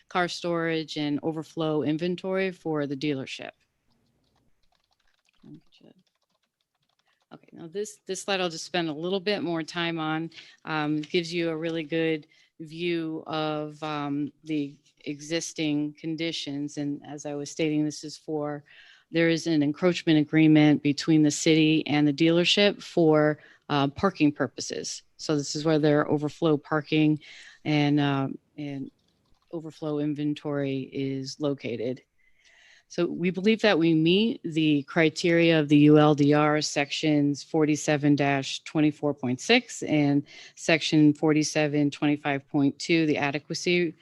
car storage and overflow inventory for the dealership. Okay, now this slide I'll just spend a little bit more time on. Gives you a really good view of the existing conditions, and as I was stating, this is for there is an encroachment agreement between the city and the dealership for parking purposes. So this is where their overflow parking and overflow inventory is located. So we believe that we meet the criteria of the ULDR sections 47-24.6 and section 4725.2, the adequacy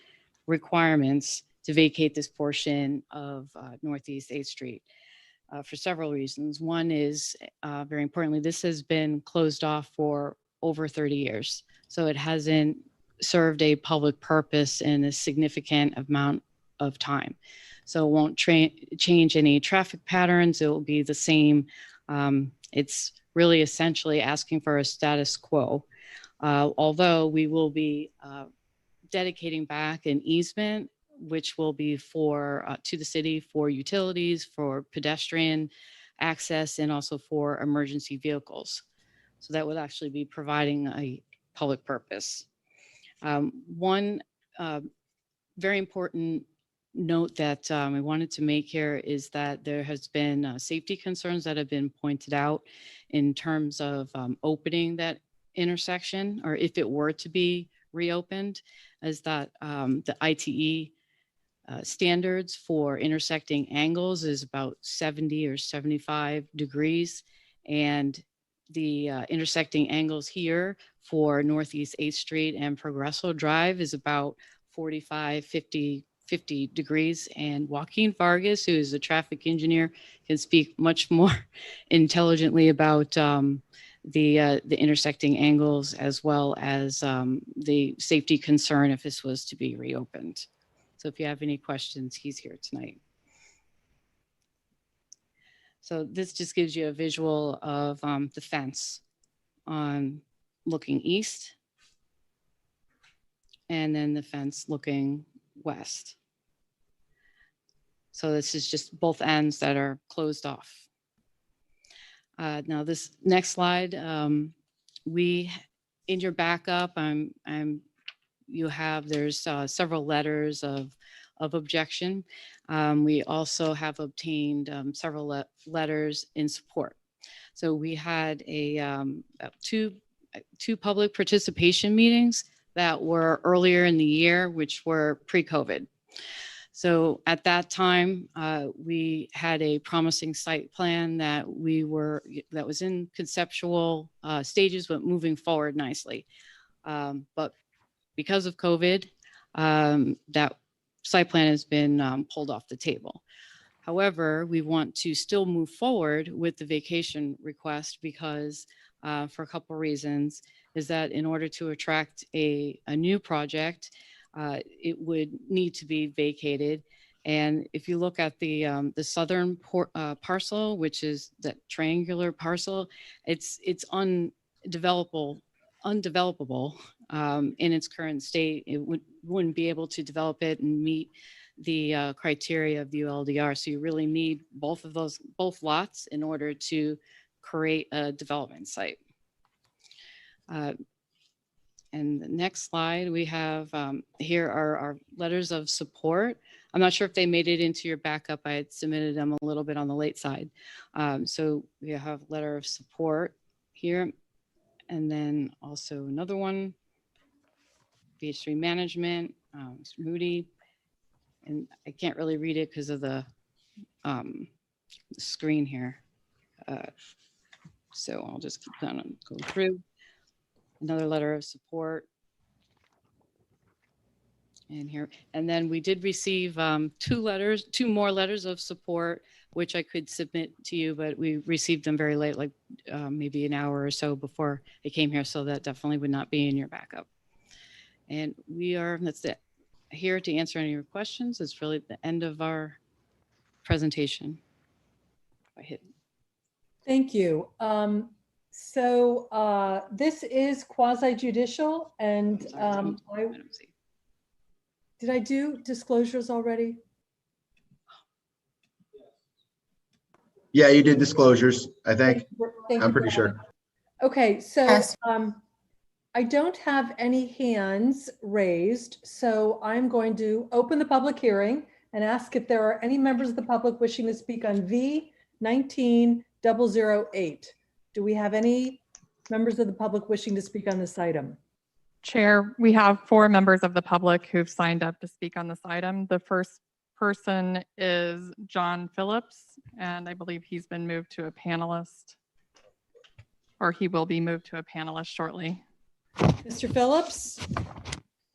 requirements to vacate this portion of Northeast 8th Street. For several reasons. One is, very importantly, this has been closed off for over 30 years. So it hasn't served a public purpose in a significant amount of time. So it won't change any traffic patterns. It will be the same. It's really essentially asking for a status quo. Although we will be dedicating back an easement which will be for to the city for utilities, for pedestrian access, and also for emergency vehicles. So that would actually be providing a public purpose. One very important note that I wanted to make here is that there has been safety concerns that have been pointed out in terms of opening that intersection, or if it were to be reopened is that the ITE standards for intersecting angles is about 70 or 75 degrees. And the intersecting angles here for Northeast 8th Street and Progresso Drive is about 45, 50 degrees. And Joaquin Vargas, who is a traffic engineer, can speak much more intelligently about the intersecting angles as well as the safety concern if this was to be reopened. So if you have any questions, he's here tonight. So this just gives you a visual of the fence on looking east, and then the fence looking west. So this is just both ends that are closed off. Now this next slide, in your backup, there's several letters of objection. We also have obtained several letters in support. So we had two public participation meetings that were earlier in the year, which were pre-COVID. So at that time, we had a promising site plan that was in conceptual stages, but moving forward nicely. But because of COVID, that site plan has been pulled off the table. However, we want to still move forward with the vacation request because for a couple of reasons, is that in order to attract a new project, it would need to be vacated. And if you look at the southern parcel, which is that triangular parcel, it's undevelopable in its current state. It wouldn't be able to develop it and meet the criteria of the ULDR. So you really need both lots in order to create a development site. And the next slide, we have here are our letters of support. I'm not sure if they made it into your backup. I had submitted them a little bit on the late side. So we have letter of support here. And then also another one, BH3 management, Moody. And I can't really read it because of the screen here. So I'll just keep on going through. Another letter of support. And here, and then we did receive two more letters of support, which I could submit to you, but we received them very late, like maybe an hour or so before it came here. So that definitely would not be in your backup. And that's it. Here to answer any of your questions. It's really the end of our presentation. Thank you. So this is quasi judicial, and did I do disclosures already? Yeah, you did disclosures, I think. Thank I'm you, pretty Brian. sure. Okay, so I don't have any hands raised, so I'm going to open the public hearing and ask if there are any members of the public wishing to speak on V19008. Do we have any members of the public wishing to speak on this item? Chair, we have 4 members of the public who've signed up to speak on this item. The first person is John Phillips, and I believe he's been moved to a panelist, or he will be moved to a panelist shortly. Mr. Phillips,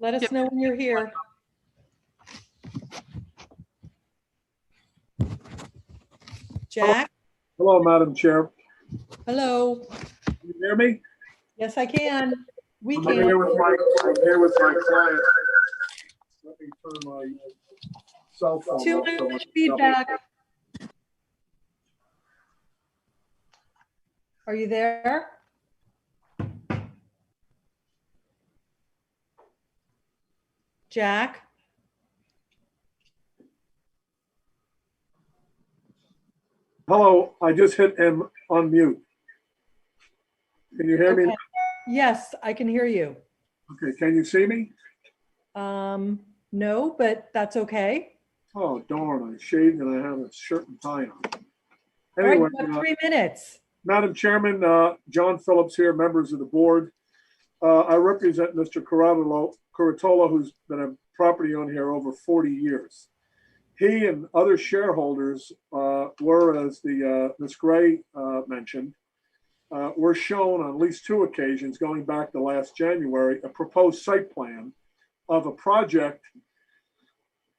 let us know when you're here. Jack? Hello, Madam Chair. Hello. Can you hear me? Yes, I can. We I'm can. here with my client. Let me turn my cell phone Too off. so much I can feedback. double- Are you there? Jack? Hello, I just hit unmute. Can you hear me? Okay. Yes, I can hear you. Okay, can you see me? No, but that's okay. Oh, darn, I shaved and I have a shirt and tie on. All right, Anyway, you have 3 minutes. Madam Chairman, John Phillips here, members of the board. I represent Mr. Curatola, who's been a property owner here over 40 years. He and other shareholders were, as Ms. Gray mentioned, were shown on at least 2 occasions, going back to last January, a proposed site plan of a project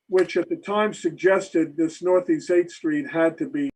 which at the time suggested this Northeast 8th Street had to be